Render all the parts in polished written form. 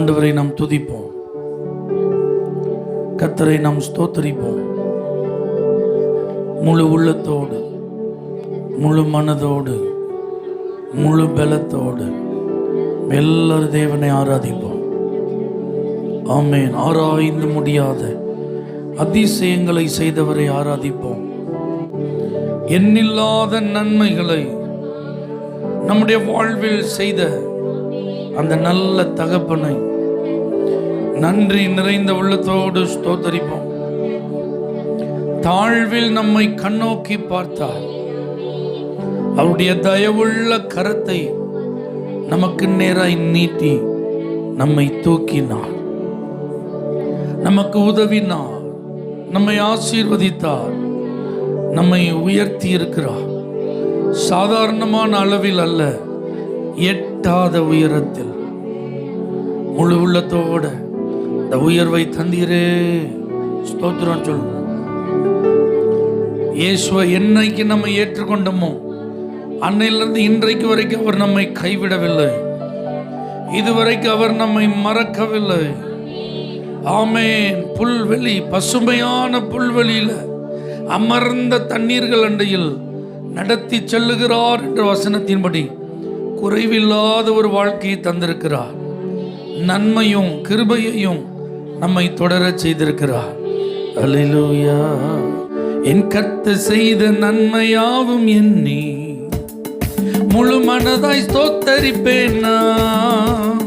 ஆண்டவரை நாம் துதிப்போம், கர்த்தரை நாம் ஸ்தோத்தரிப்போம். முழு உள்ளத்தோடு, முழு மனதோடு, முழு பலத்தோடு எல்லாரும் தேவனை ஆராதிப்போம். ஆமென். ஆராய்ந்து முடியாத அதிசயங்களை செய்தவரை ஆராதிப்போம். எண்ணில்லாத நன்மைகளை நம்முடைய வாழ்வில் செய்த அந்த நல்ல தகப்பனை நன்றி நிறைந்த உள்ளத்தோடு ஸ்தோத்தரிப்போம். தாழ்வில் நம்மை கண்ணோக்கி பார்த்தார். அவருடைய தயவுள்ள கரத்தை நமக்கு நேராய் நீட்டி நம்மை தூக்கினார், நமக்கு உதவினார், நம்மை ஆசீர்வதித்தார், நம்மை உயர்த்தி இருக்கிறார். சாதாரணமான அளவில் அல்ல, எட்டாத உயரத்தில் முழு உள்ளத்தோட இந்த உயர்வை தந்தீரே ஸ்தோத்திரம் சொல்லுவோம். இயேசுவை என்னைக்கு நம்ம ஏற்றுக்கொண்டோமோ அன்னையிலிருந்து இன்றைக்கு வரைக்கும் அவர் நம்மை கைவிடவில்லை. இதுவரைக்கும் அவர் நம்மை மறக்கவில்லை. ஆமென். புல்வெளி, பசுமையான புல்வெளியில அமர்ந்த தண்ணீர்கள் அண்டையில் நடத்தி செல்லுகிறார் என்ற வசனத்தின்படி குறைவில்லாத ஒரு வாழ்க்கையை தந்திருக்கிறார். நன்மையும் கிருபையையும் நம்மை தொடர செய்திருக்கிறார். அல்லேலூயா. என் கர்த்தர் செய்த நன்மையாவும் எண்ணி முழு மனதாய் ஸ்தோத்தரிப்பேன் நான்.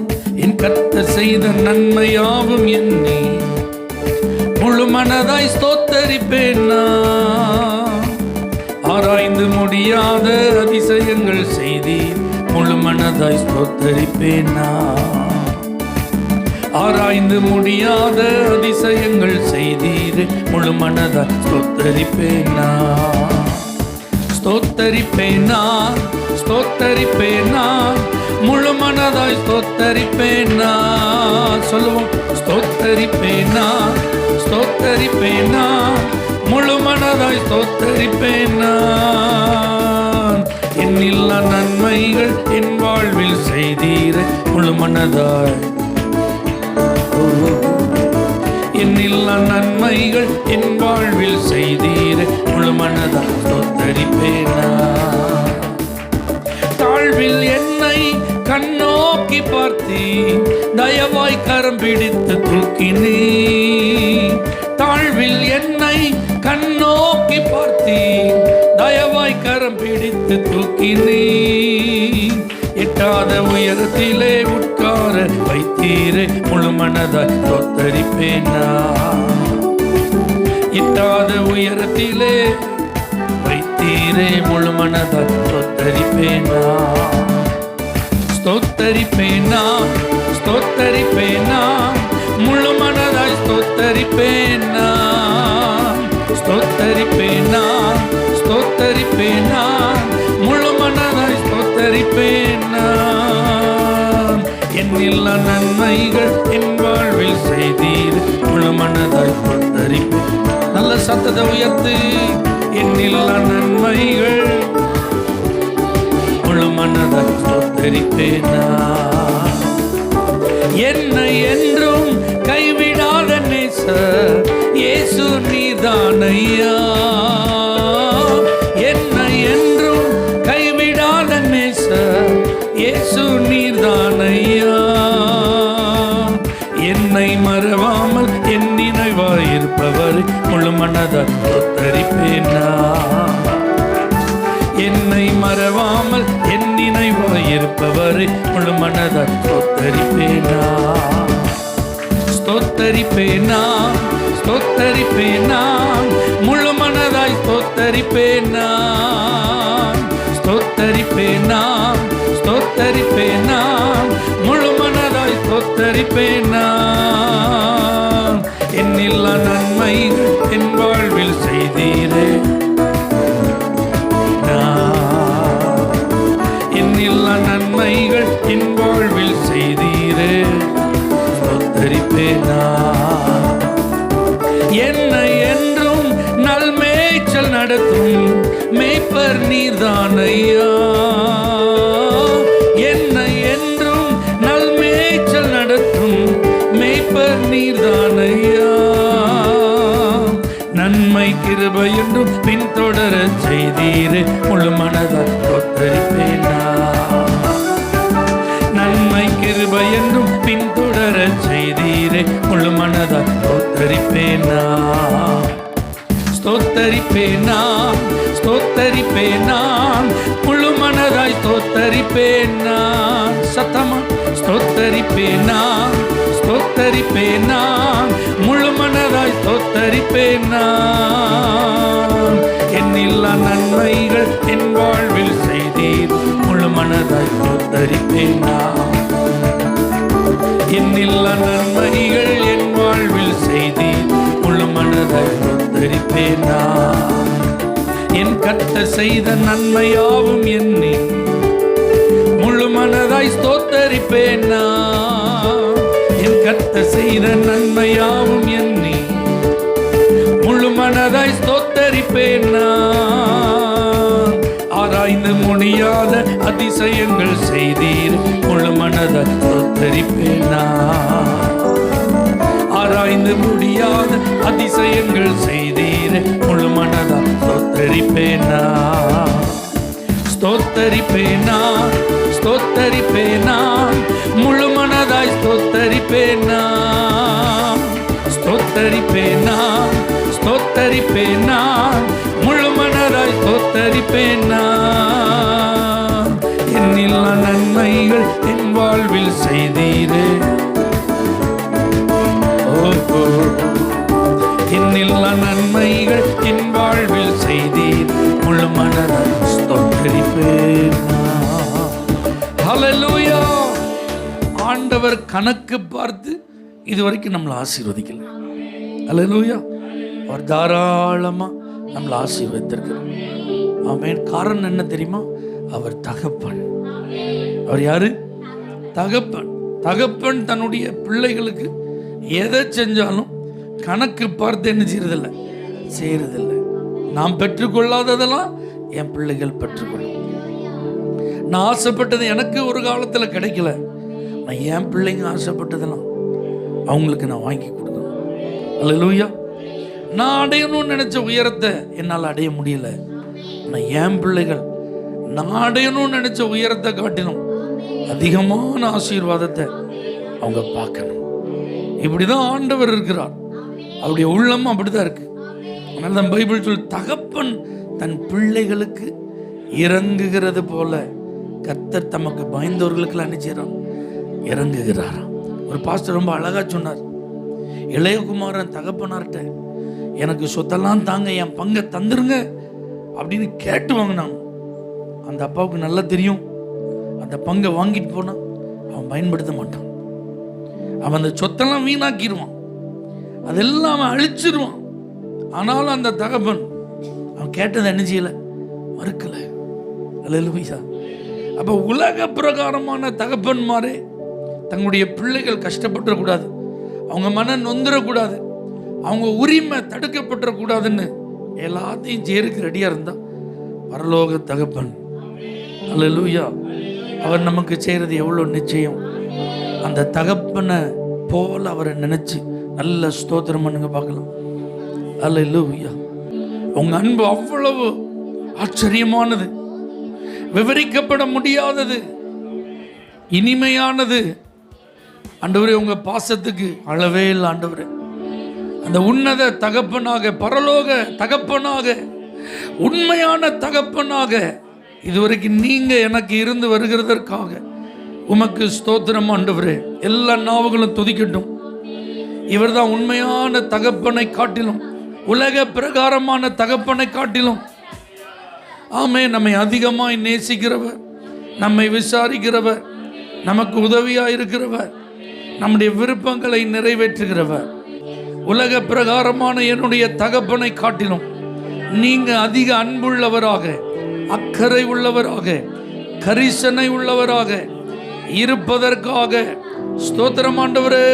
என் கர்த்தர் செய்த நன்மையாவும் எண்ணி முழு மனதாய் ஸ்தோத்தரிப்பேன் நான். ஆராய்ந்து முடியாத அதிசயங்கள் செய்தீர், முழு மனதாய் ஸ்தோத்தரிப்பேன் நான். ஆராய்ந்து முடியாத அதிசயங்கள் செய்தீர், முழு மனதாய் ஸ்தோத்தரிப்பேன் நான். ஸ்தோத்தரிப்பேன் நான், ஸ்தோத்தரிப்பேன் நான், முழு மனதாய் ஸ்தோத்தரிப்பேன் நான். சொல்லுவோம். ஸ்தோத்தரிப்பேன் நான், ஸ்தோத்தரிப்பேன் நான், முழு மனதாய் ஸ்தோத்தரிப்பேன் நான். எண்ணில்லா நன்மைகள் என் வாழ்வில் செய்தீர், முழு மனதாய். எண்ணில்லா நன்மைகள் என் வாழ்வில் செய்தீர், முழு மனதாய் ஸ்தோத்தரிப்பேன் நான். தாழ்வில் என்னை கண்ணோக்கி பார்த்தீ, தயவாய் கரம் பிடித்து தூக்கினீ. தாழ்வில் என்னை கண்ணோக்கி பார்த்தீ, தயவாய் கரம் பிடித்து தூக்கினீ. எட்டாத உயரத்திலே உட்கார வைத்தீரே, முழு மனதாய் ஸ்தோத்தரிப்பேன் நான். எட்டாத உயரத்திலே வைத்தீரே, முழு மனதாய் ஸ்தோத்தரிப்பேன் நான். ஸ்தோத்தரிப்பேன் நான், ஸ்தோத்தரிப்பேன் நான், முழு மனதாய் ஸ்தோத்தரிப்பேன் நான். ஸ்தோத்தரிப்பேன் நான், ஸ்தோத்தரிப்பேன் நான், முழு மனதாய் ஸ்தோத்தரிப்பேன் நான். எண்ணில்லா நன்மைகள் என் வாழ்வில் செய்தீர், முழு மனதாய் ஸ்தோத்தரிப்பேன். நல்ல சத்தத்தை உயர்த்து. எண்ணில்லா நன்மைகள் முழு மனதாய் ஸ்தோத்தரிப்பேன் நான். என்னை என்றும் கைவிடாத நேசர் இயேசு நீதானையா. என்னை என்றும் கைவிடாத நேசர் இயேசு நீதானையா. என்னை மறவாமல் என் நினைவாயிருப்பவர், முழு மனதாய் ஸ்தோத்தரிப்பேன் நான். என்னை மறவாமல் என் நினைவாயிருப்பவர், முழு மனதாய் ஸ்தோத்தரிப்பேன் நான். ஸ்தோத்தரிப்பேன் நான், ஸ்தோத்தரிப்பேன் நான், முழு மனதாய் ஸ்தோத்தரிப்பேன் நான். ஸ்தோத்தரிப்பேன் நான், ஸ்தோத்தரிப்பேன் நான், முழு மனதாய் ஸ்தோத்தரிப்பேன் நான். எண்ணில்லா நன்மைகள் என் வாழ்வில் செய்தீரே. எண்ணில்லா நன்மைகள் என் வாழ்வில் செய்தீரே, ஸ்தோத்தரிப்பேன் நான். என்னை என்றும் நல்மேய்ச்சல் நடத்தும் மேய்ப்பர் நீர்தானையா. என்னை என்றும் நல்மேய்ச்சல் நடத்தும் நீர்தானையா. நன்மை கிருபை என்றும் பின்தொடர செய்தீரே, முழு மனதாய் ஸ்தோத்தரிப்பேனா. நன்மை கிருபை என்றும் பின்தொடர செய்தீரே, முழு மனதாய் ஸ்தோத்தரிப்பேனா. ஸ்தோத்தரிப்பேனா, ஸ்தோத்தரிப்பேனா, முழு மனதாய் ஸ்தோத்தரிப்பேனா. சத்தமா ஸ்தோத்தரிப்பேனா, ஸ்தோத்தரிப்பேனா, முழு மனதாய் ஸ்தோத்தரிப்பேனா. என்னில்லா நன்மைகள் என் வாழ்வில் செய்தீர், முழு மனதாய் ஸ்தோத்தரிப்பேனா. என்னில்லா நன்மைகள் என் வாழ்வில் செய்தீர், முழு மனதாய் ஸ்தோத்தரிப்பேனா. என் கர்த்தர் செய்த நன்மையாவும் எண்ணி முழு மனதாய் ஸ்தோத்தரிப்பேனா. என் கர்த்தர் செய்த நன்மையாவும் எண்ணி முழு மனதாய் ஸ்தோத்தரிப்பேனா. ஆராய்ந்து முடியாத அதிசயங்கள் செய்தீர், முழு மனதாய் ஸ்தோத்தரிப்பேனா. ஆராய்ந்து முடியாத அதிசயங்கள் செய்தீர், முழு மனதாய் ஸ்தோத்தரிப்பேனா. ஸ்தோத்தரிப்பேனா, ஸ்தோத்தரிப்பேனா, முழு மனதாய் ஸ்தோத்தரிப்பேனா. ஸ்தோத்தரிப்பேனா, ஸ்தோத்தரிப்பேனா, முழு மனதாய் ஸ்தோத்தரிப்பேனா. என்னில்லா நன்மைகள் என் வாழ்வில் செய்தீரே, என்னில்லா நன்மைகள் என் வாழ்வில் செய்தீர், முழு மனதாய் ஸ்தோத்தரிப்பேனா. ஹல்லேலூயா. ஆண்டவர் கணக்கு பார்த்து இதுவரைக்கும் நம்மளை ஆசீர்வதிக்கல. ஹல்லேலூயா. அவர் தாராளமா நம்மளை ஆசீர்வதித்திருக்கிறார். ஆமென். காரணம் என்ன தெரியுமா? அவர் தகப்பன். அவர் யாரு? தகப்பன். தகப்பன் தன்னுடைய பிள்ளைகளுக்கு எதை செஞ்சாலும் கணக்கு பார்த்து என்ன செய்யறதில்லை, செய்யறதில்லை. நாம் பெற்றுக்கொள்ளாததெல்லாம் என் பிள்ளைகள் பெற்றுக்கொள்ளும். நான் ஆசைப்பட்டது எனக்கு ஒரு காலத்தில் கிடைக்கல, நான் என் பிள்ளைங்க ஆசைப்பட்டதெல்லாம் அவங்களுக்கு நான் வாங்கி கொடுக்கணும். அல்லேலூயா. நான் அடையணும்னு நினைச்ச உயரத்தை என்னால் அடைய முடியல, நான் என் பிள்ளைகள் நான் அடையணும்னு நினைச்ச உயரத்தை காட்டிலும் அதிகமான ஆசீர்வாதத்தை அவங்க பார்க்கணும். இப்படிதான் ஆண்டவர் இருக்கிறார். அவருடைய உள்ளமும் அப்படிதான் இருக்கு. அதனால தான் பைபிள் சொல், தகப்பன் தன் பிள்ளைகளுக்கு இறங்குகிறது போல கர்த்தர் தமக்கு பயந்தவர்களுக்கெல்லாம் என்ன செய்றார்? இறங்குகிறார். ஒரு பாஸ்டர் ரொம்ப அழகா சொன்னார், இளையகுமாரன் தகப்பனார்ட்ட எனக்கு சொத்தெல்லாம் தாங்க, என் பங்கை தந்துருங்க அப்படின்னு கேட்டு வாங்கினான். அந்த அப்பாவுக்கு நல்லா தெரியும், அந்த பங்கை வாங்கிட்டு போனா அவன் பயன்படுத்த மாட்டான். அவன் அந்த சொத்தெல்லாம் வீணாக்கிடுவான், அதெல்லாம் அவன் அழிச்சிருவான். ஆனாலும் அந்த தகப்பன் அவன் கேட்டதை என்ன செய்யல, மறுக்கல. அல்லேலூயா. அப்ப உலக பிரகாரமான தகப்பன்மாரே தங்களுடைய பிள்ளைகள் கஷ்டப்பட்டுறக்கூடாது, அவங்க மன நொந்துடக்கூடாது, அவங்க உரிமை தடுக்கப்பட்டுறக்கூடாதுன்னு எல்லாத்தையும் செய்யறதுக்கு ரெடியா இருந்தா பரலோக தகப்பன், அல்லேலூயா, அவர் நமக்கு செய்யறது எவ்வளவு நிச்சயம். அந்த தகப்பனை போல அவரை நினைச்சு நல்ல ஸ்தோத்திரம் பண்ணுங்க பார்க்கலாம். அல்லேலூயா. உங்க அன்பு அவ்வளவு ஆச்சரியமானது, விவரிக்கப்பட முடியாதது, இனிமையானது. ஆண்டவரே, உங்க பாசத்துக்கு அளவே இல்லை ஆண்டவரே. அந்த உன்னத தகப்பனாக, பரலோக தகப்பனாக, உண்மையான தகப்பனாக இதுவரைக்கும் நீங்க எனக்கு இருந்து வருகிறதற்காக உமக்கு ஸ்தோத்திரம் ஆண்டவரே. எல்லா நாவுகளும் துதிக்கட்டும். இவர்தான் உண்மையான தகப்பனை காட்டிலும், உலக பிரகாரமான தகப்பனை காட்டிலும், ஆமே, நம்மை அதிகமாய் நேசிக்கிறவர், நம்மை விசாரிக்கிறவர், நமக்கு உதவியாக இருக்கிறவர், நம்முடைய விருப்பங்களை நிறைவேற்றுகிறவர். உலக பிரகாரமான என்னுடைய தகப்பனை காட்டிலும் நீங்க அதிக அன்புள்ளவராக, அக்கறை உள்ளவராக, கரிசனை உள்ளவராக இருப்பதற்காக ஸ்தோத்திரம் ஆண்டவரே.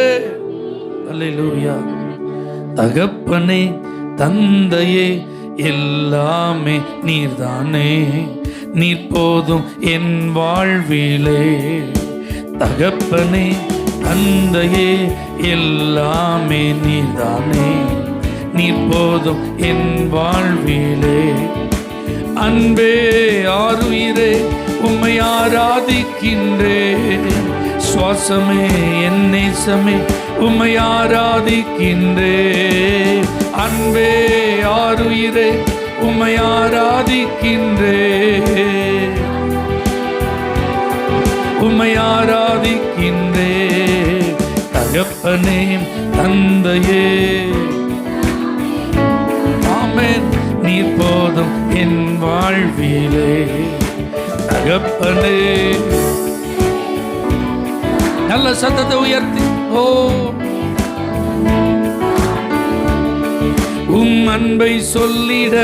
அல்லேலூயா. தகப்பனே, தந்தையே, எல்லாமே நீர்தானே, நீர் போதும் என் வாழ்விலே. தகப்பனே, தந்தையே எல்லாமே நீதானே, நீ போதும் என் வாழ்விலே. அன்பே ஆருயிரே உம்மை ஆராதிக்கின்றேன், சுவாசமே என் நேசமே உம்மை ஆராதிக்கின்றேன். அன்பே ஆருயிரே உம்மை ஆராதிக்கின்றேன், உம்மை ஆராதிக்கின்றேன். தகப்பனே தந்தையே ஆமென், நீ போதும் என் வாழ்விலே. தகப்பனே நல்ல சத்தத்தை உயர்த்தி ஓ உம் அன்பை சொல்லிட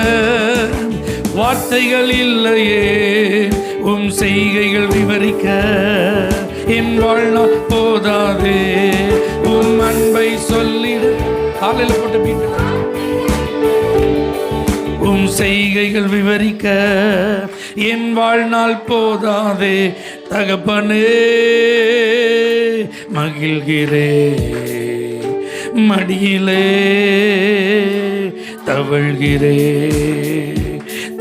வார்த்தைகள் இல்லையே, உம் செய்கைகள் விவரிக்க என் வாழ்நாள் போதாதே. உம் அன்பை சொல்லிட காலையில் போட்டு மீட்டு உம் செய்கைகள் விவரிக்க என் வாழ்நாள் போதாதே. தகப்பனே மகிழ்கிறே மடியிலே தவழ்கிறே.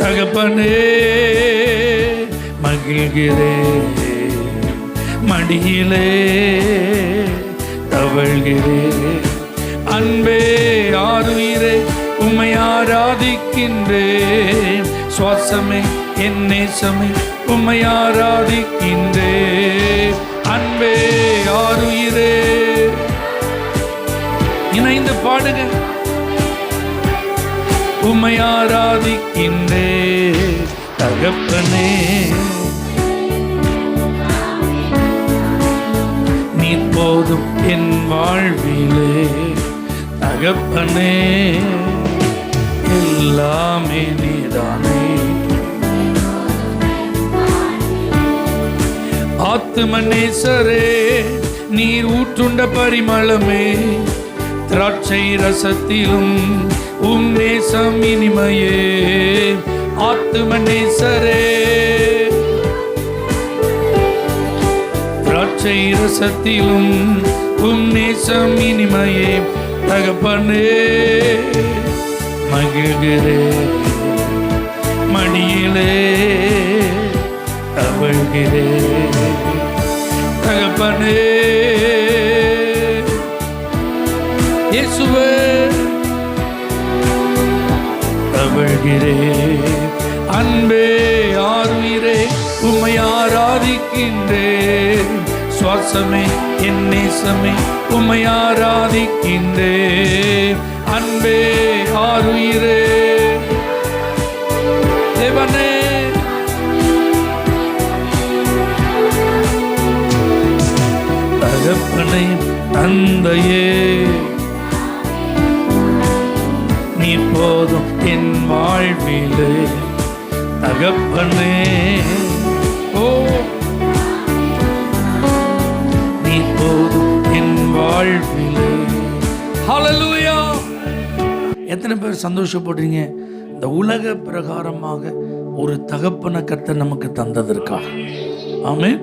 தகப்பனே மகிழ்கிறே மடியிலே தவழ்கிறே. அன்பே ஆருயிரே உம்மை ஆராதிக்கின்றேன், சுவாசமே என் நேசமே உம்மை ஆராதிக்கின்றேன். அன்பே ஆருயிரே இணைந்து பாடுங்க. உம்மை ஆராதிக்கின்றேன். தகப்பனே நீ போதும் என் வாழ்விலே. தகப்பனே எல்லாமே நீதானே. ஆத்தும நேசரே நீர் ஊற்றுண்ட பரிமளமே, திராட்சை ரசத்திலும் உம் நேசம் இனிமையே. ஆத்தும நேசரே திராட்சை ரசத்திலும் உம் நேசம் இனிமையே. தகப்பனே மகிழ்கிறே மடியிலே தவழ்கிறே. தகப்பனே இயேசுவே தவழ்கிறே. அன்பே ஆருயிரே உம்மை ஆராதிக்கின்றேன், சுவாசமே என் நேசமே உம்மை ஆராதிக்கின்றேன். அன்பே ஆருயிரே தேவனே தகப்பனே தந்தையே நீ போதும் என் வாழ்விலே. தகப்பனே ஓ நீ போதும் என் வாழ்விலே. ஹல்லேலூயா. எத்தனை பேர் சந்தோஷப்படுறீங்க இந்த உலக பிரகாரமாக ஒரு தகப்பனை கர்த்தர் நமக்கு தந்ததற்காக? ஆமென்.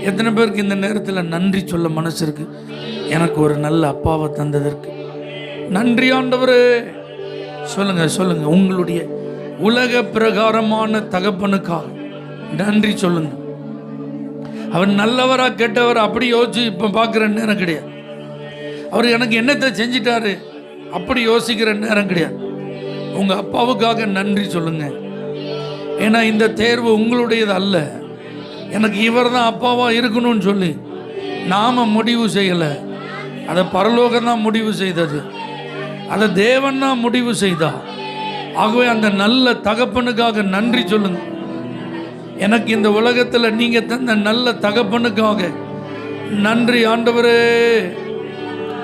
எத்தனை பேருக்கு இந்த நேரத்தில் நன்றி சொல்ல மனசு இருக்கு? எனக்கு ஒரு நல்ல அப்பாவை தந்ததற்கு நன்றி ஆண்டவரே. சொல்லுங்க சொல்லுங்க. உங்களுடைய உலக பிரகாரமான தகப்பனுக்காக நன்றி சொல்லுங்க. அவர் நல்லவரா கெட்டவரா அப்படி யோசிச்சு இப்போ பார்க்குற நேரம் கிடையாது. அவர் எனக்கு என்னத்தை செஞ்சிட்டாரு அப்படி யோசிக்கிற நேரம் கிடையாது. உங்கள் அப்பாவுக்காக நன்றி சொல்லுங்க. ஏன்னா இந்த தேர்வு உங்களுடையது அல்ல. எனக்கு இவர் தான் அப்பாவாக இருக்கணும்னு சொல்லி நாம் முடிவு செய்யலை. அதை பரலோகம் தான் முடிவு செய்தது. அதை தேவன் தான் முடிவு செய்தா. ஆகவே அந்த நல்ல தகப்பனுக்காக நன்றி சொல்லுங்க. எனக்கு இந்த உலகத்தில் நீங்கள் தந்த நல்ல தகப்பனுக்காக நன்றி ஆண்டவரே.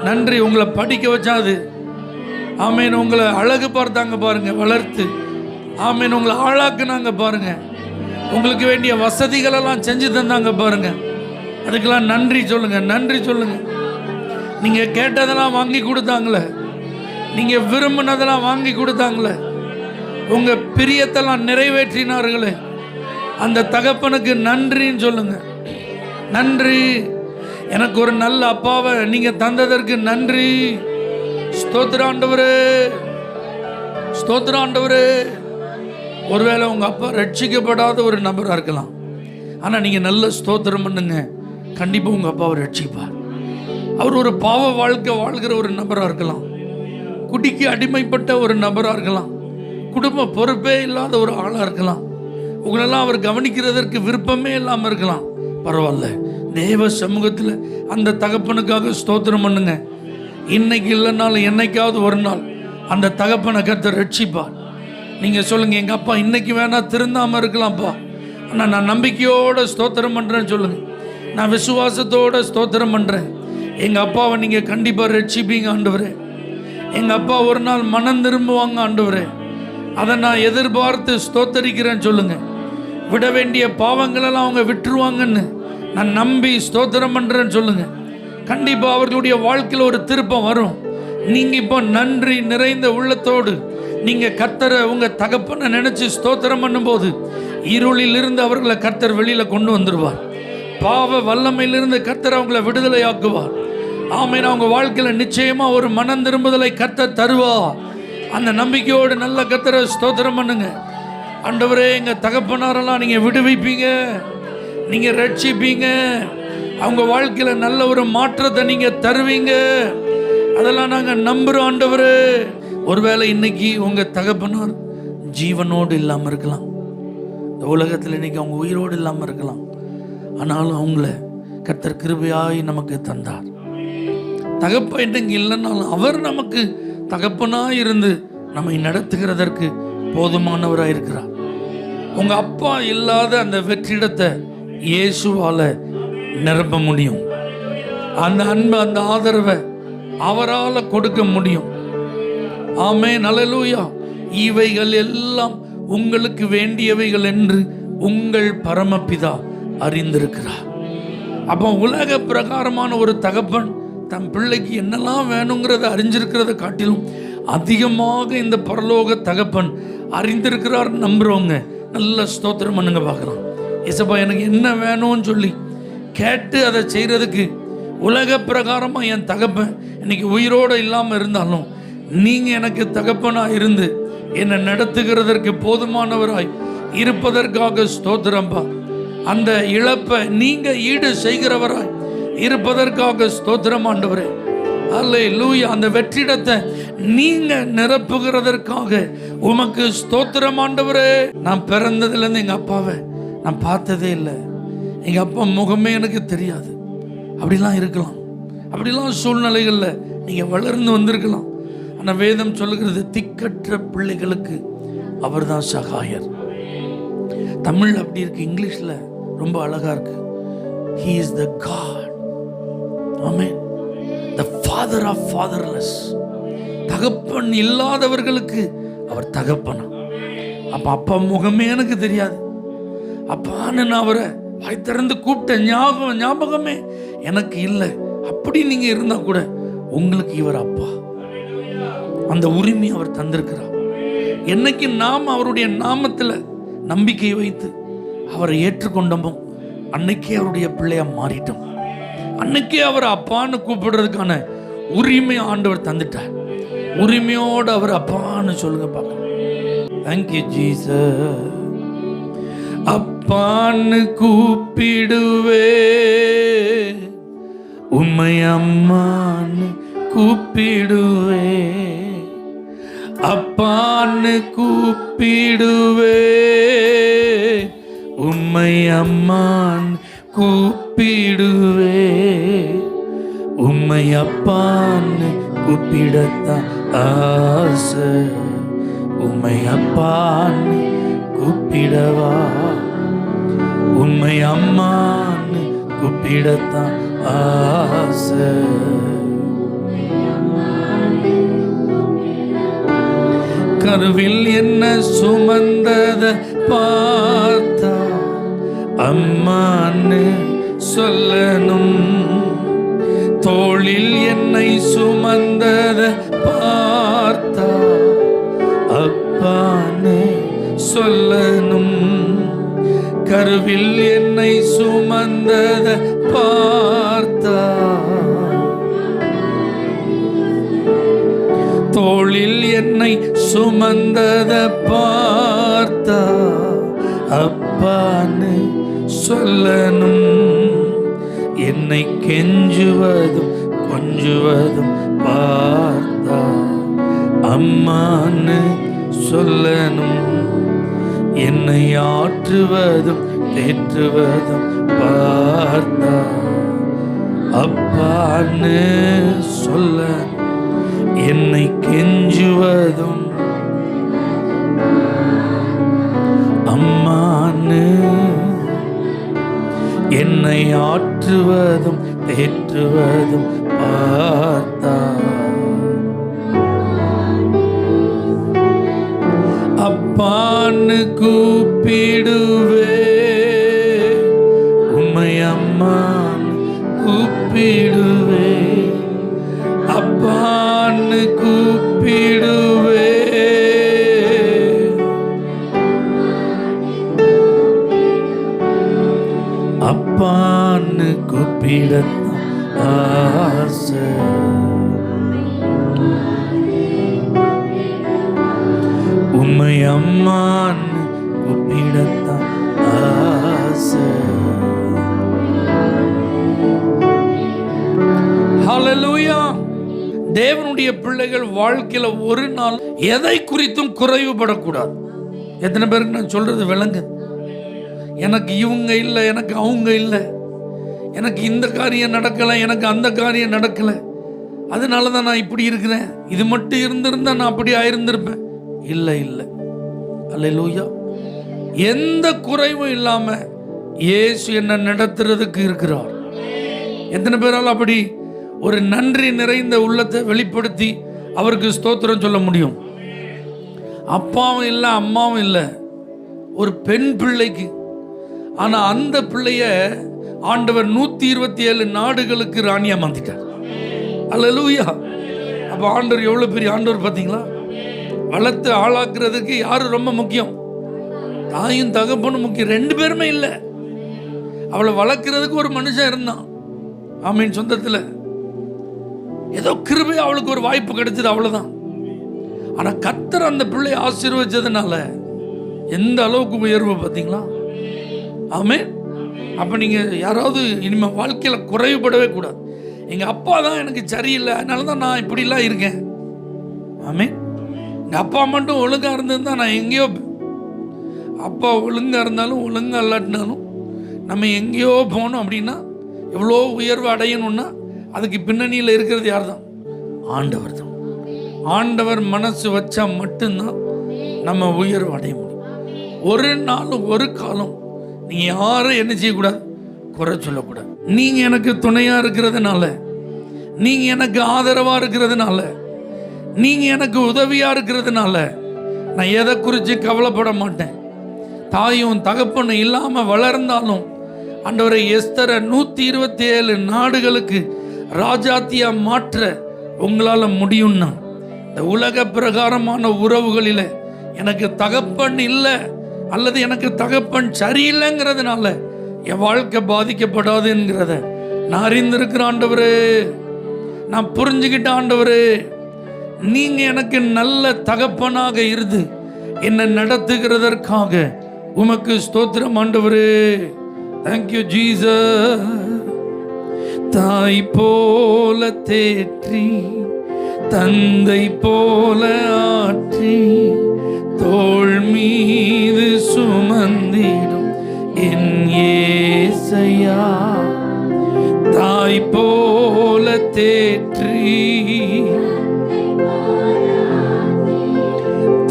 நன்றி. உங்களை படிக்க வச்சாது. ஆமீன். உங்களை அழகு பார்த்தாங்க பாருங்க, வளர்த்து. ஆமீன். உங்களை ஆளாக்குனாங்க பாருங்க. உங்களுக்கு வேண்டிய வசதிகளெல்லாம் செஞ்சு தந்தாங்க பாருங்க. அதுக்கெல்லாம் நன்றி சொல்லுங்க. நன்றி சொல்லுங்க. நீங்கள் கேட்டதெல்லாம் வாங்கி கொடுத்தாங்களே, நீங்கள் விரும்பினதெல்லாம் வாங்கி கொடுத்தாங்களே, உங்கள் பிரியத்தெல்லாம் நிறைவேற்றினார்களே, அந்த தகப்பனுக்கு நன்றின்னு சொல்லுங்க. நன்றி. எனக்கு ஒரு நல்ல அப்பாவை நீங்க தந்ததற்கு நன்றி. ஸ்தோத்திரம் ஆண்டவரே, ஸ்தோத்திரம் ஆண்டவரே. ஒருவேளை உங்க அப்பா ரட்சிக்கப்படாத ஒரு நபரா இருக்கலாம். ஆனா நீங்க நல்ல ஸ்தோத்திரம் பண்ணுங்க, கண்டிப்பா உங்க அப்பாவை ரட்சிப்பார். அவர் ஒரு பாவ வாழ்க்கை வாழ்கிற ஒரு நபரா இருக்கலாம், குடிக்கு அடிமைப்பட்ட ஒரு நபரா இருக்கலாம், குடும்ப பொறுப்பே இல்லாத ஒரு ஆளா இருக்கலாம், உங்களெல்லாம் அவர் கவனிக்கிறதற்கு விருப்பமே இல்லாம இருக்கலாம். பரவாயில்ல, தேவ சமூகத்தில் அந்த தகப்பனுக்காக ஸ்தோத்திரம் பண்ணுங்க. இன்னைக்கு இல்லைனாலும் என்னைக்காவது ஒரு நாள் அந்த தகப்பனை கர்த்தர் ரட்சிப்பார். நீங்க சொல்லுங்க, எங்க அப்பா இன்னைக்கு வேணா திருந்தாம இருக்கலாம்ப்பா, ஆனால் நான் நம்பிக்கையோட ஸ்தோத்திரம் பண்றேன்னு சொல்லுங்க. நான் விசுவாசத்தோட ஸ்தோத்திரம் பண்றேன், எங்க அப்பாவை நீங்க கண்டிப்பா ரட்சிப்பீங்க ஆண்டவரே. எங்க அப்பா ஒரு நாள் மனம் திரும்புவாங்க ஆண்டவரே, அதை நான் எதிர்பார்த்து ஸ்தோத்தரிக்கிறேன்னு சொல்லுங்க. விட வேண்டிய பாவங்களெல்லாம் அவங்க விட்டுருவாங்கன்னு நான் நம்பி ஸ்தோத்திரம் பண்றேன்னு சொல்லுங்க. கண்டிப்பா அவர்களுடைய வாழ்க்கையில் ஒரு திருப்பம் வரும். நீங்க இப்போ நன்றி நிறைந்த உள்ளத்தோடு நீங்க கர்த்தரை உங்க தகப்பனை நினைச்சு ஸ்தோத்திரம் பண்ணும்போது இருளில் இருந்து அவர்களை கர்த்தர் வெளியில கொண்டு வந்துடுவார். பாவ வல்லமையிலிருந்து கர்த்தர் அவங்களை விடுதலை ஆக்குவார். ஆமென். அவங்க வாழ்க்கையில நிச்சயமா ஒரு மனம் திரும்புதலை கர்த்தர் தருவார். அந்த நம்பிக்கையோடு நல்ல கர்த்தரை ஸ்தோத்திரம் பண்ணுங்க. ஆண்டவரே, எங்க தகப்பனாரெல்லாம் நீங்க விடுவிப்பீங்க, நீங்க ரட்சிப்பீங்க, அவங்க வாழ்க்கையில நல்ல ஒரு மாற்றத்தை நீங்க தருவீங்க, அதெல்லாம் நாங்க நம்புறோம் ஆண்டவரே. ஒருவேளை இன்னைக்கு உங்க தகப்பனார் ஜீவனோடு இல்லாம இருக்கலாம், இந்த உலகத்தில் இன்னைக்கு அவங்க உயிரோடு இல்லாம இருக்கலாம். ஆனாலும் அவங்கள கர்த்தர் கிருபையாய் நமக்கு தந்தார். தகப்பன் இன்னைக்கு இல்லைன்னாலும் அவர் நமக்கு தகப்பனாய் இருந்து நம்மை நடத்துகிறதற்கு போதுமானவராக இருக்கிறார். உங்க அப்பா இல்லாத அந்த வெற்றிடத்தை இயேசுவால நிரப்ப முடியும். அந்த அன்பு, அந்த ஆதரவை அவரால் கொடுக்க முடியும். ஆமென், அல்லேலூயா. இவைகள் எல்லாம் உங்களுக்கு வேண்டியவைகள் என்று உங்கள் பரமபிதா அறிந்திருக்கிறார். அப்போ உலக பிரகாரமான ஒரு தகப்பன் தன் பிள்ளைக்கு என்னெல்லாம் வேணுங்கிறத அறிஞ்சிருக்கிறத காட்டிலும் அதிகமாக இந்த பரலோக தகப்பன் அறிந்திருக்கிறார். நம்புறவங்க நல்ல ஸ்தோத்திரம் பண்ணுங்க பார்க்கலாம். இசப்பா எனக்கு என்ன வேணும்னு சொல்லி கேட்டு அதை செய்யறதுக்கு உலக பிரகாரமா என் தகப்பன் இன்னைக்கு உயிரோடு இல்லாமல் இருந்தாலும் நீங்க எனக்கு தகப்பனா இருந்து என்னை நடத்துகிறதற்கு போதுமானவராய் இருப்பதற்காக ஸ்தோத்திரம்பா. அந்த இழப்பை நீங்க ஈடு செய்கிறவராய் இருப்பதற்காக ஸ்தோத்திரம் ஆண்டவரே. அல்லேலூயா. அந்த வெற்றிடத்தை நீங்க நிரப்புகிறதற்காக உமக்கு ஸ்தோத்திரம் ஆண்டவரே. நான் பிறந்ததுலேருந்து எங்க அப்பாவை நான் பார்த்ததே இல்லை, எங்க அப்பா முகமே எனக்கு தெரியாது. அப்படிலாம் இருக்கலாம், அப்படிலாம் சூழ்நிலைகளில் நீங்க வளர்ந்து வந்திருக்கலாம். ஆனால் வேதம் சொல்லுகிறது, திக்கற்ற பிள்ளைகளுக்கு அவர் தான் சகாயர். தமிழ் அப்படி இருக்கு, இங்கிலீஷ்ல ரொம்ப அழகா இருக்கு. He is the God. Amen. The father of fatherless. தகப்பன் இல்லாதவர்களுக்கு அவர் தகப்பனா. அப்ப அப்பா முகமே எனக்கு தெரியாது, அப்பான்னு நான் அவரை வாய் திறந்து கூப்பிட்ட ஞாபகமே எனக்கு இல்லை. அப்படி நீங்க இருந்தா கூட உங்களுக்கு இவர் அப்பா, அந்த உரிமை அவர் தந்திருக்கிறார். என்னைக்கு நாம் அவருடைய நாமத்தில் நம்பிக்கை வைத்து அவரை ஏற்றுக்கொண்டோமோ அன்னைக்கே அவருடைய பிள்ளையா மாறிட்டோம். அன்னைக்கே அவர் அப்பான்னு கூப்பிடுறதுக்கான உரிமை ஆண்டவர் தந்துட்டார். உரிமையோடு அவர் அப்பான்னு சொல்லுங்க பார்க்கலாம். Thank you Jesus. அப்பான்னு கூப்பிடுவே, உம்மை அம்மான்னு கூப்பிடுவே, அப்பான்னு கூப்பிடுவே, உம்மை அம்மான்னு கூப்பிடுவே, உம்மை அப்பான்னு கூப்பிடத்தான் ஆசை, உம்மை அப்பான்னு கூப்பிடவா, உம்மை அம்மான்னு கூப்பிடத்தான் ஆசை. கருவில் என்ன சுமந்தத பார்த்தா அம்மான்னு சொல்லணும், தோளில் என்னை சுமந்தத பார்த்தா அப்பான்னு சொல்லணும், கருவில் என்னை சுமந்தத பார்த்தா தோளில் என்னை சுமந்தத பார்த்தா அப்பான்னு சொல்லணும். என்னை கெஞ்சுவதும் கொஞ்சுவதும் பார்த்தா அம்மான்னு சொல்லணும். என்னை ஆற்றுவதும் தேற்றுவதும் பார்த்தா அப்பான்னு சொல்லணும். என்னை கெஞ்சுவதும் அம்மான்னு, என்னை ஆற்றுவதும் தேற்றுவதும் பார்த்தா அப்பான்னு கூப்பிடுவே, உம்மை அம்மான்னு கூப்பிடுவே, அப்பான்னு கூப்பிடுவே. அப்பான்னு கூப்பிடத்தான் ஆசை, உம்மை அம்மான்னு கூப்பிடத்தான் ஆசை. ஹல்லேலூயா. தேவனுடைய பிள்ளைகள் வாழ்க்கையில ஒரு நாள் எதை குறித்தும் குறைவுபடக்கூடாது. எத்தனை பேருக்கு நான் சொல்றது விளங்கு? எனக்கு இவங்க இல்லை, எனக்கு அவங்க இல்லை, எனக்கு இந்த காரியம் நடக்கலை, எனக்கு அந்த காரியம் நடக்கலை, அதனால தான் நான் இப்படி இருக்கிறேன், இது மட்டும் இருந்திருந்தா நான் அப்படி ஆயிருந்திருப்பேன். இல்லை இல்லை. அல்லேலூயா. எந்த குறைவும் இல்லாம இயேசு என்ன நடத்துறதுக்கு இருக்கிறார். எத்தனை பேரால் அப்படி ஒரு நன்றி நிறைந்த உள்ளத்தை வெளிப்படுத்தி அவருக்கு ஸ்தோத்திரம் சொல்ல முடியும்? அப்பாவும் இல்லை, அம்மாவும் இல்லை, ஒரு பெண் பிள்ளைக்கு. ஆனா அந்த பிள்ளைய ஆண்டவர் 127 நாடுகளுக்கு ராணியா மாத்திட்டார். அல்லேலூயா. அப்ப ஆண்டவர் எவ்வளவு பெரிய ஆண்டவர் பார்த்தீங்களா? வளர்த்து ஆளாக்குறதுக்கு யாரு ரொம்ப முக்கியம்? தாயும் தகப்பனும் முக்கியம். 2 பேருமே இல்லை. அவளை வளர்க்கிறதுக்கு ஒரு மனுஷன் இருந்தான். ஆமீன். சொந்தத்தில் ஏதோ கிருபை அவளுக்கு ஒரு வாய்ப்பு கிடைச்சது, அவ்வளவுதான். ஆனா கர்த்தர் அந்த பிள்ளையை ஆசீர்வதிச்சதுனால எந்த அளவுக்கு உயர்வு பார்த்தீங்களா? ஆமென். அப்ப நீங்க யாராவது இனிமே வாழ்க்கையில குறைவுபடவே கூடாது. எங்க அப்பா தான் எனக்கு சரியில்லை, அதனாலதான் நான் இப்படிலாம் இருக்கேன். ஆமென். எங்க அப்பா மட்டும் ஒழுங்கா இருந்திருந்தா நான் எங்கேயோ, அப்பா ஒழுங்கா இருந்தாலும் ஒழுங்கா இல்லாட்டினாலும் நம்ம எங்கேயோ போனோம் அப்படின்னா, எவ்வளோ உயர்வு அடையணும்னா அதுக்கு பின்னணியில் இருக்கிறது யார் தான்? ஆண்டவர் தான். ஆண்டவர் மனசு வச்சா மட்டும்தான் நம்ம உயர்வு அடைய முடியும். ஒரு நாளும் ஒரு காலம் நீங்க யாரும் என்ன செய்யக்கூடாது? குறை சொல்லக்கூடாது. நீங்க எனக்கு துணையா இருக்கிறதுனால, நீங்க எனக்கு ஆதரவா இருக்கிறதுனால, நீங்க எனக்கு உதவியா இருக்கிறதுனால நான் எதை குறித்து கவலைப்பட மாட்டேன். தாயும் தகப்பனும் இல்லாம வளர்ந்தாலும் ஆண்டவரை எஸ்தரை 127 நாடுகளுக்கு ராஜாத்தியா மாற்ற உங்களால முடியும்னா, இந்த உலக பிரகாரமான உறவுகளில எனக்கு தகப்பன் இல்லை அல்லது எனக்கு தகப்பன் சரியில்லைங்கிறதுனால என் வாழ்க்கை பாதிக்கப்படாது என்கிறத நான் அறிந்திருக்கிற ஆண்டவரே, நான் புரிஞ்சுக்கிட்ட ஆண்டவரே, நீங்க எனக்கு நல்ல தகப்பனாக இருந்து என்னை நடத்துகிறதற்காக உமக்கு ஸ்தோத்திரம் ஆண்டவரே. Thank you Jesus. தாய் போல தேற்றி தந்தை போல ஆற்றி தோள் மீது சுமந்திடும் என் ஏசையா, தாய் போல தேற்றி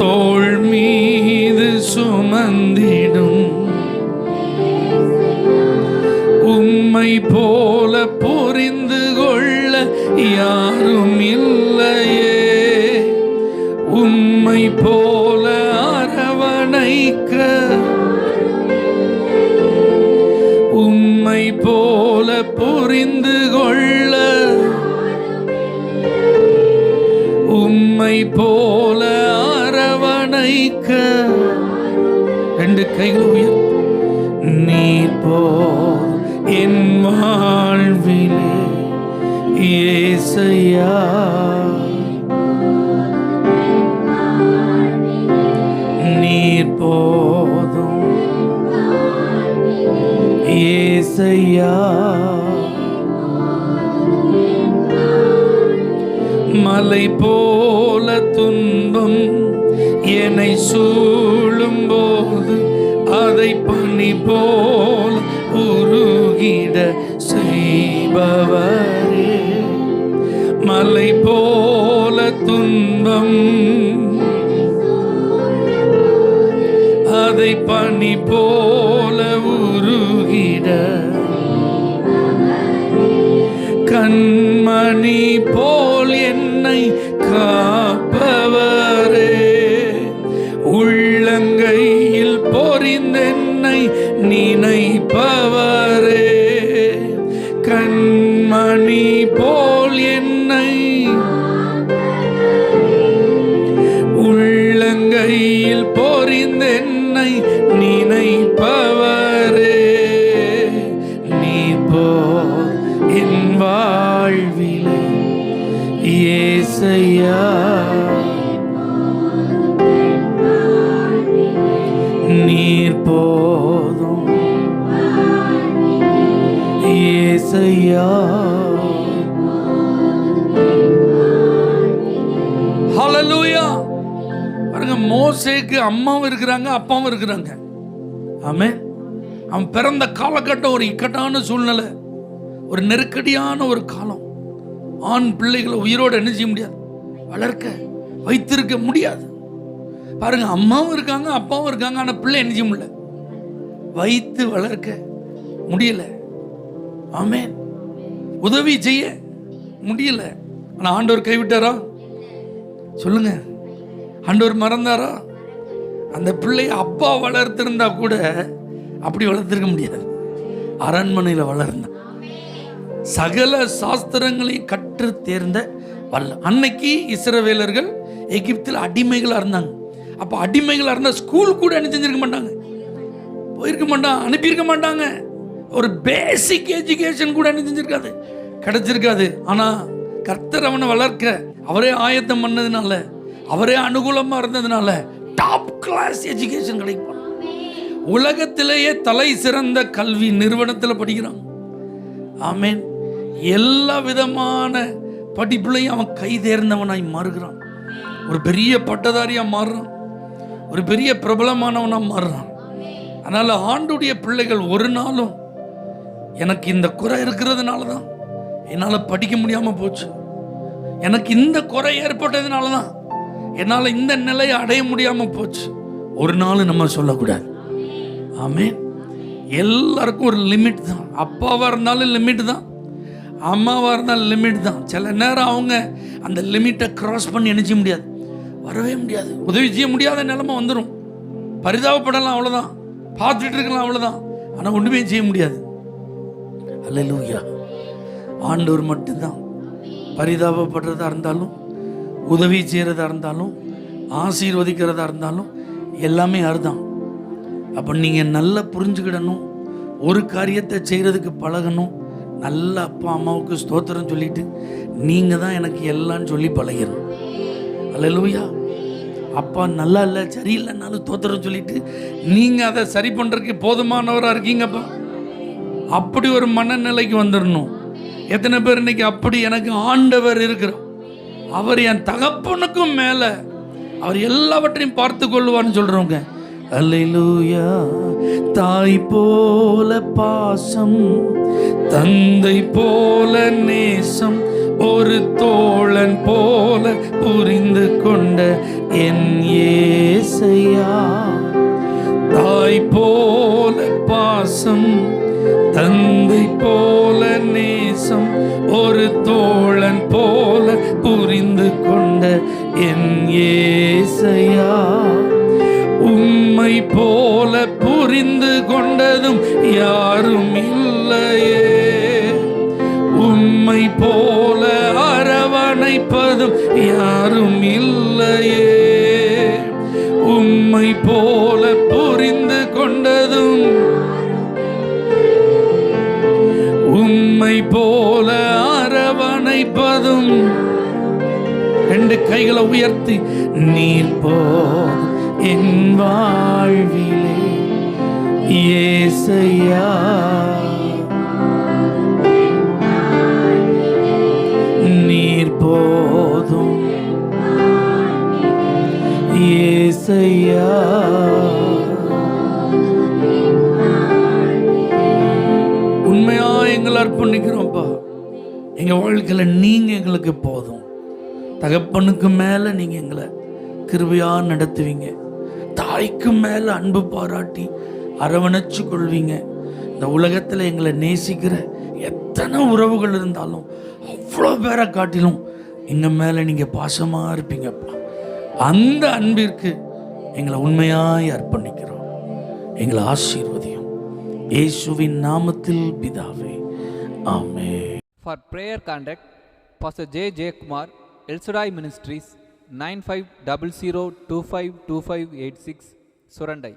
தோள் மீது சுமந்திடும் உம்மை போல புரிந்து கொள்ள யாரும் இல்லையே, உம்மை போல அரவணைக்க, உம்மை போல புரிந்து கொள்ள, உம்மை போல அரவணைக்க. 2 கைகள் உயர். நீர் போதும் என் வாழ்விலே ஏசையா, போல துன்பம் என்னை சூழும் போது அதை பனி போல உருகிட செய்பவரே. மலை போல துன்பம் அதை பனி போல உருகிட, கண்மணி போல் என்னை காப்பவரே. உள்ளங்கையில் பொறிந்தென்னை நினைப்பவரே. கண்மணி போல் என்னை உள்ளங்கையில் பொறிந்தென்னை நினைப்பவரே. நீ போல் என் வாழ்விலே இயேசையா, நீர் போதும் இயேசையா. ஹல்லேலூயா. பாருங்க, மோசேக்கு அம்மாவும் இருக்கிறாங்க, அப்பாவும் இருக்கிறாங்க. ஆமென். அவன் பிறந்த காலகட்டம் ஒரு இக்கட்டான சூழ்நிலை, ஒரு நெருக்கடியான ஒரு காலம். ஆண் பிள்ளைகளை உயிரோடு என்ன செய்ய முடியாது, வளர்க்க வைத்திருக்க முடியாது. பாருங்க, அம்மாவும் இருக்காங்க, அப்பாவும் இருக்காங்க, ஆனால் பிள்ளை என்ன செய்ய முடியல, வைத்து வளர்க்க முடியல. ஆமென். உதவி செய்ய முடியல. ஆனால் ஆண்டவர் கைவிட்டாரா? சொல்லுங்க, ஆண்டவர் மறந்தாரா? அந்த பிள்ளையை அப்பா வளர்த்திருந்தா கூட அப்படி வளர்த்திருக்க முடியாது. அரண்மனையில் வளர்ந்தான், சகல சாஸ்திரங்களையும் கற்று தேர்ந்த வல்ல. அன்னைக்கு இஸ்ரவேலர்கள் எகிப்தில் அடிமைகளாக இருந்தாங்க. அப்போ அடிமைகளாக இருந்தால் ஸ்கூல் கூட என்ன செஞ்சிருக்க மாட்டாங்க, போயிருக்க மாட்டாங்க, அனுப்பியிருக்க மாட்டாங்க. ஒரு பேசிக் எஜுகேஷன் கூட என்ன செஞ்சிருக்காது, கிடைச்சிருக்காது. ஆனால் கர்த்தர் அவனை வளர்க்க அவரே ஆயத்தம் பண்ணதுனால, அவரே அனுகூலமாக இருந்ததுனால டாப் கிளாஸ் எஜுகேஷன் கிடைக்கும். உலகத்திலேயே தலை சிறந்த கல்வி நிறுவனத்தில் படிக்கிறான். ஆமேன். எல்லா விதமான படிப்புலையும் அவன் கை தேர்ந்தவனாய் மாறுகிறான். ஒரு பெரிய பட்டதாரியாக மாறுறான், ஒரு பெரிய பிரபலமானவனாக மாறுறான். அதனால் ஆண்டுடைய பிள்ளைகள் ஒரு நாளும் எனக்கு இந்த குறை இருக்கிறதுனால தான் என்னால் படிக்க முடியாமல் போச்சு, எனக்கு இந்த குறை ஏற்பட்டதுனால தான் என்னால் இந்த நிலையை அடைய முடியாமல் போச்சு, ஒரு நாள் நம்ம சொல்லக்கூடாது. ஆமென். எல்லாருக்கும் ஒரு லிமிட் தான். அப்பாவாக இருந்தாலும் லிமிட் தான், அம்மாவாக இருந்தாலும் லிமிட் தான். சில நேரம் அவங்க அந்த லிமிட்டை கிராஸ் பண்ணி என்ன செய்ய முடியாது, வரவே முடியாது, உதவி செய்ய முடியாத நிலைமை வந்துடும். பரிதாபப்படலாம், அவ்வளோதான், பார்த்துட்டு இருக்கலாம், அவ்வளோதான். ஆனால் ஒன்றுமே செய்ய முடியாது. அல்லேலூயா. ஆண்டவர் மட்டும்தான். பரிதாபப்படுறதா இருந்தாலும், உதவி செய்கிறதா இருந்தாலும், ஆசீர்வதிக்கிறதா இருந்தாலும் எல்லாமே அர்த்தம். அப்போ நீங்கள் நல்லா புரிஞ்சுக்கிடணும். ஒரு காரியத்தை செய்கிறதுக்கு பழகணும். நல்ல அப்பா அம்மாவுக்கு ஸ்தோத்திரம் சொல்லிட்டு நீங்கள் தான் எனக்கு எல்லாம்னு சொல்லி பழகிடணும். அல்லேலூயா. அப்பா நல்லா இல்லை, சரியில்லைன்னாலும் ஸ்தோத்திரம் சொல்லிட்டு நீங்கள் அதை சரி பண்ணுறதுக்கு போதுமானவராக இருக்கீங்கப்பா, அப்படி ஒரு மனநிலைக்கு வந்துடணும். எத்தனை பேர் இன்னைக்கு அப்படி, எனக்கு ஆண்டவர் இருக்கிறார், அவர் என் தகப்பனுக்கும் மேலே, அவர் எல்லாவற்றையும் பார்த்து கொள்வார்னு சொல்கிறவங்க. அல்லேலூயா. தாய் போல பாசம், தந்தை போல நேசம், ஒரு தோழன் போல புரிந்து கொண்ட என் இயேசையா. தாய் போல பாசம், தந்தை போல நேசம், ஒரு தோழன் போல புரிந்து கொண்ட என் இயேசையா. உம்மை போல புரிந்து கொண்டதும் யாரும் இல்லையே, உம்மை போல அரவணைப்பதும் யாரும் இல்லையே, உம்மை போல புரிந்து கொண்டதும், உம்மை போல அரவணைப்பதும். ரெண்டு கைகளை உயர்த்தி, நீர் போதும் என் வாழ்விலே இயேசையா, நீர் போதும் ஏசையா. உண்மையா எங்களை அர்ப்பணிக்கிறோம்ப்பா. எங்க வாழ்க்கையில நீங்க எங்களுக்கு போதும். தகப்பனுக்கு மேல நீங்க எங்களை கிருபையா நடத்துவீங்க. தாய்க்கு மேல அன்பு பாராட்டி அரவணைச்சு கொள்வீங்க. இந்த உலகத்துல எங்களை நேசிக்கிற எத்தனை உறவுகள் இருந்தாலும் அவ்வளோ பேரை காட்டிலும் எங்க மேல நீங்க பாசமா இருப்பீங்கப்பா. அந்த அன்பிற்கு எங்களை உண்மையாய் அர்ப்பணிக்கிறோம். எங்களை ஆசீர்வதியும் இயேசுவின் நாமத்தில் பிதாவே, ஆமென். For prayer contact, Pastor J. J. Kumar, El Shaddai Ministries, 9500252586, Surandai.